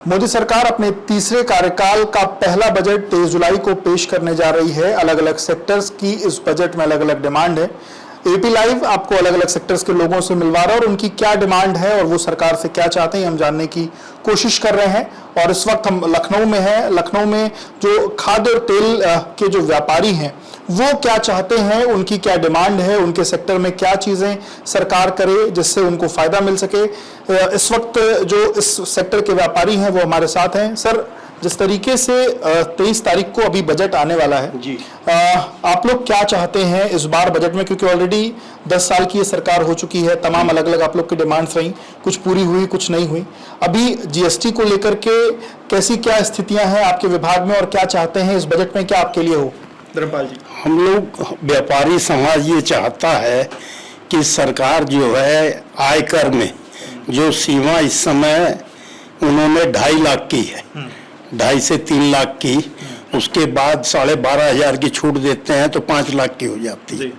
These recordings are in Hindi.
मोदी सरकार अपने तीसरे कार्यकाल का पहला बजट 23 जुलाई को पेश करने जा रही है। अलग अलग सेक्टर्स की इस बजट में अलग अलग डिमांड है। एपी लाइव आपको अलग अलग सेक्टर्स के लोगों से मिलवा रहा है और उनकी क्या डिमांड है और वो सरकार से क्या चाहते हैं हम जानने की कोशिश कर रहे हैं। और इस वक्त हम लखनऊ में हैं। लखनऊ में जो खाद्य और तेल के जो व्यापारी हैं वो क्या चाहते हैं, उनकी क्या डिमांड है, उनके सेक्टर में क्या चीज़ें सरकार करे जिससे उनको फ़ायदा मिल सके। इस वक्त जो इस सेक्टर के व्यापारी हैं वो हमारे साथ हैं। सर, जिस तरीके से 23 तारीख को अभी बजट आने वाला है जी, आप लोग क्या चाहते हैं इस बार बजट में, क्योंकि ऑलरेडी 10 साल की ये सरकार हो चुकी है, तमाम अलग अलग आप लोग की डिमांड्स रही, कुछ पूरी हुई कुछ नहीं हुई। अभी जीएसटी को लेकर के कैसी क्या स्थितियां हैं आपके विभाग में और क्या चाहते हैं इस बजट में, क्या आपके लिए हो? धर्मपाल जी। हम लोग व्यापारी समाज ये चाहता है कि सरकार जो है आयकर में जो सीमा इस समय उन्होंने 2.5 लाख की है, 2.5 से 3 लाख की, उसके बाद 12,500 की छूट देते हैं तो 5 लाख की हो जाती है।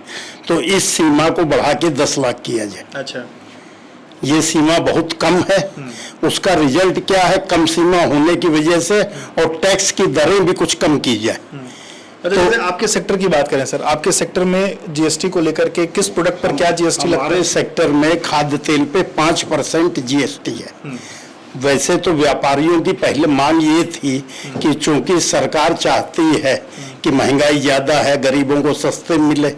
तो इस सीमा को बढ़ा के 10 लाख किया जाए। अच्छा, ये सीमा बहुत कम है। उसका रिजल्ट क्या है? कम सीमा होने की वजह से और टैक्स की दरें भी कुछ कम की जाए। तो आपके सेक्टर की बात करें सर, आपके सेक्टर में जीएसटी को लेकर के किस प्रोडक्ट पर क्या जीएसटी लगता है? हमारे सेक्टर में खाद्य तेल पे 5% जीएसटी है। वैसे तो व्यापारियों की पहले मांग ये थी कि चूंकि सरकार चाहती है कि महंगाई ज़्यादा है, गरीबों को सस्ते मिले,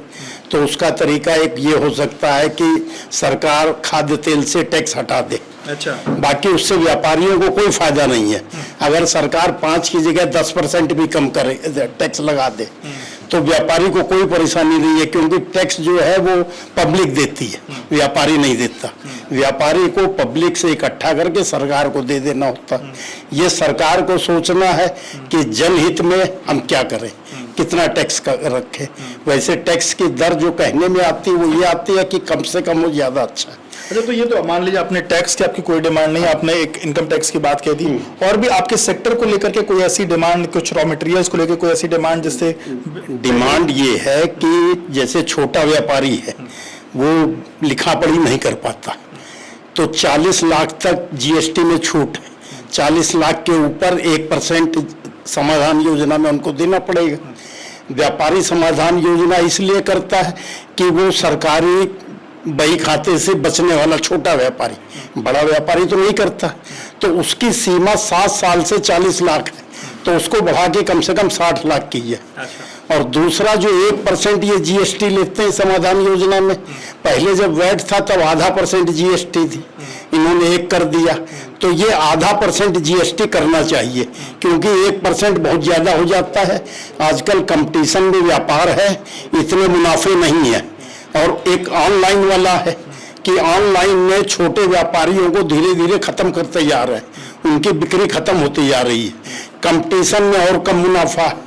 तो उसका तरीका एक ये हो सकता है कि सरकार खाद्य तेल से टैक्स हटा दे। अच्छा, बाकी उससे व्यापारियों को कोई फायदा नहीं है। अगर सरकार 5 की जगह 10% भी कम करे, टैक्स लगा दे, तो व्यापारी को कोई परेशानी नहीं है, क्योंकि टैक्स जो है वो पब्लिक देती है, व्यापारी नहीं देता। व्यापारी को पब्लिक से इकट्ठा करके सरकार को दे देना होता है। ये सरकार को सोचना है कि जनहित में हम क्या करें, कितना टैक्स रखें। वैसे टैक्स की दर जो कहने में आती है वो ये आती है कि कम से कम हो, ज़्यादा अच्छा है। अच्छा, तो ये तो मान लीजिए आपने टैक्स की आपकी कोई डिमांड नहीं, आपने एक इनकम टैक्स की बात कह दी, और भी आपके सेक्टर को लेकर के कोई ऐसी डिमांड, कुछ रॉ मटेरियल्स को लेकर कोई ऐसी डिमांड जिससे? डिमांड ये है कि जैसे छोटा व्यापारी है वो लिखा पढ़ी नहीं कर पाता, तो 40 लाख तक जीएसटी में छूट है। 40 लाख के ऊपर 1% समाधान योजना में उनको देना पड़ेगा। व्यापारी समाधान योजना इसलिए करता है कि वो सरकारी बही खाते से बचने वाला छोटा व्यापारी, बड़ा व्यापारी तो नहीं करता, तो उसकी सीमा 7 साल से 40 लाख है, तो उसको बढ़ा के कम से कम 60 लाख की है। और दूसरा जो 1% ये जीएसटी लेते हैं समाधान योजना में, पहले जब वैट था तब 0.5% जीएसटी थी, इन्होंने 1 कर दिया, तो ये 0.5% जीएसटी करना चाहिए, क्योंकि 1% बहुत ज्यादा हो जाता है। आजकल कंपटीशन में व्यापार है, इतने मुनाफे नहीं है। और एक ऑनलाइन वाला है कि ऑनलाइन में छोटे व्यापारियों को धीरे धीरे खत्म करते जा रहे हैं, उनकी बिक्री खत्म होती जा रही है, कंपटीशन में और कम मुनाफा है।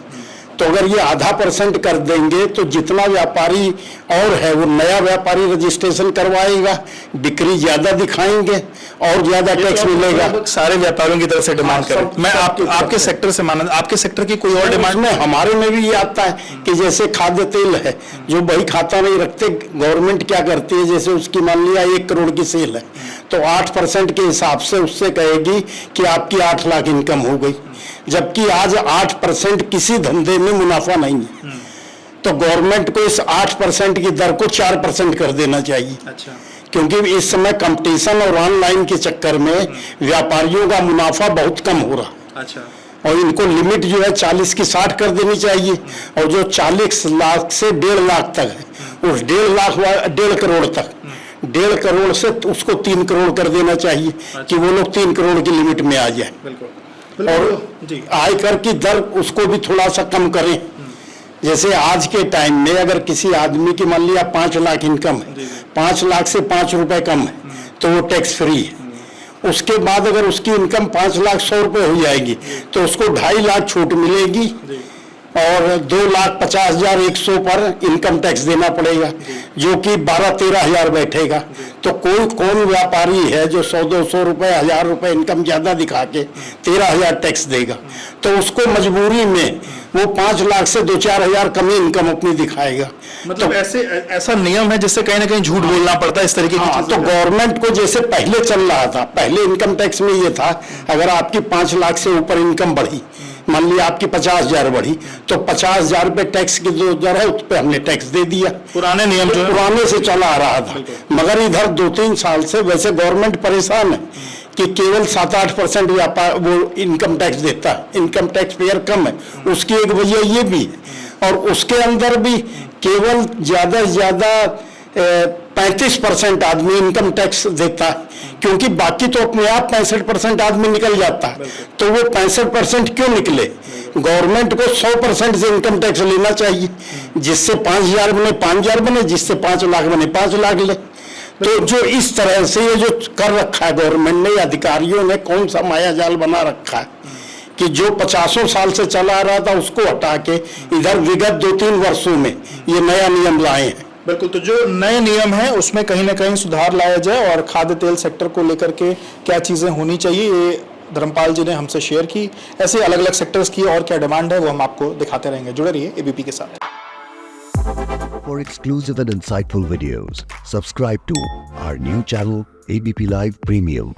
तो अगर ये 0.5% कर देंगे तो जितना व्यापारी और है वो नया व्यापारी रजिस्ट्रेशन करवाएगा, बिक्री ज्यादा दिखाएंगे और ज्यादा टैक्स मिलेगा। सारे व्यापारियों की तरफ से डिमांड करें। मैं आपके सेक्टर से माना, आपके सेक्टर की कोई और डिमांड में? हमारे में भी ये आता है कि जैसे खाद्य तेल है, जो बही खाता नहीं रखते, गवर्नमेंट क्या करती है, जैसे उसकी मान लिया 1 करोड़ की सेल है, तो 8% के हिसाब से उससे कहेगी कि आपकी 8 लाख इनकम हो गई, जबकि आज 8% किसी धंधे में मुनाफा नहीं है। तो गवर्नमेंट को इस 8% की दर को 4% कर देना चाहिए। अच्छा, क्योंकि इस समय कंपटीशन और ऑनलाइन के चक्कर में व्यापारियों का मुनाफा बहुत कम हो रहा। अच्छा, और इनको लिमिट जो है 40 की 60 कर देनी चाहिए, और जो 40 लाख से 1.5 लाख तक है, उस 1.5 करोड़ तक, 1.5 करोड़ से उसको 3 करोड़ कर देना चाहिए। अच्छा, कि वो लोग 3 करोड़ की लिमिट में आ जाए। और आयकर की दर उसको भी थोड़ा सा कम करें। जैसे आज के टाइम में अगर किसी आदमी की मान लिया 5 लाख इनकम है, 5 लाख से 5 रुपए कम है तो वो टैक्स फ्री है। उसके बाद अगर उसकी इनकम 5 लाख 100 रुपए हो जाएगी तो उसको 2.5 लाख छूट मिलेगी और 2,50,100 पर इनकम टैक्स देना पड़ेगा, जो कि 12-13 हजार बैठेगा। तो कौन व्यापारी है जो 100-200 रुपए, 1000 रुपए इनकम ज्यादा दिखा के 13 हजार टैक्स देगा? तो उसको मजबूरी में वो 5 लाख से 2-4 हजार कम ही इनकम अपनी दिखाएगा। मतलब ऐसा नियम है जिससे कहीं ना कहीं झूठ बोलना पड़ता है इस तरीके की हाँ, चीज़ों तो का? गवर्नमेंट को जैसे पहले चल रहा था, पहले इनकम टैक्स में ये था, अगर आपकी 5 लाख से ऊपर इनकम बढ़ी, मान लिया आपकी 50,000 बढ़ी, तो 50,000 पे टैक्स की जो दर है उस पर हमने टैक्स दे दिया। पुराने नियम जो है पुराने से चला आ रहा था। मगर इधर 2-3 साल से वैसे गवर्नमेंट परेशान है कि केवल 7-8% व्यापार वो इनकम टैक्स देता है, इनकम टैक्स पेयर कम है। उसकी एक वजह ये भी है, और उसके अंदर भी केवल ज्यादा से ज्यादा 35% आदमी इनकम टैक्स देता है, क्योंकि बाकी तो अपने आप 65% आदमी निकल जाता है। तो वो 65% क्यों निकले? गवर्नमेंट को 100% से इनकम टैक्स लेना चाहिए, जिससे 5,000 बने 5,000 बने, जिससे 5 लाख बने 5 लाख ले। तो जो इस तरह से ये जो कर रखा है गवर्नमेंट ने, अधिकारियों ने कौन सा मायाजाल बना रखा है कि जो 50 साल से चला आ रहा था उसको हटा के इधर विगत 2-3 वर्षों में ये नया नियम लाए हैं। बिल्कुल, तो जो नए नियम है उसमें कहीं ना कहीं सुधार लाया जाए, और खाद्य तेल सेक्टर को लेकर के क्या चीज़ें होनी चाहिए, ये धर्मपाल जी ने हमसे शेयर की। ऐसे अलग अलग सेक्टर्स की और क्या डिमांड है वो हम आपको दिखाते रहेंगे। जुड़े रहिए एबीपी के साथ। For exclusive and insightful videos, subscribe to our new channel ABP Live Premium.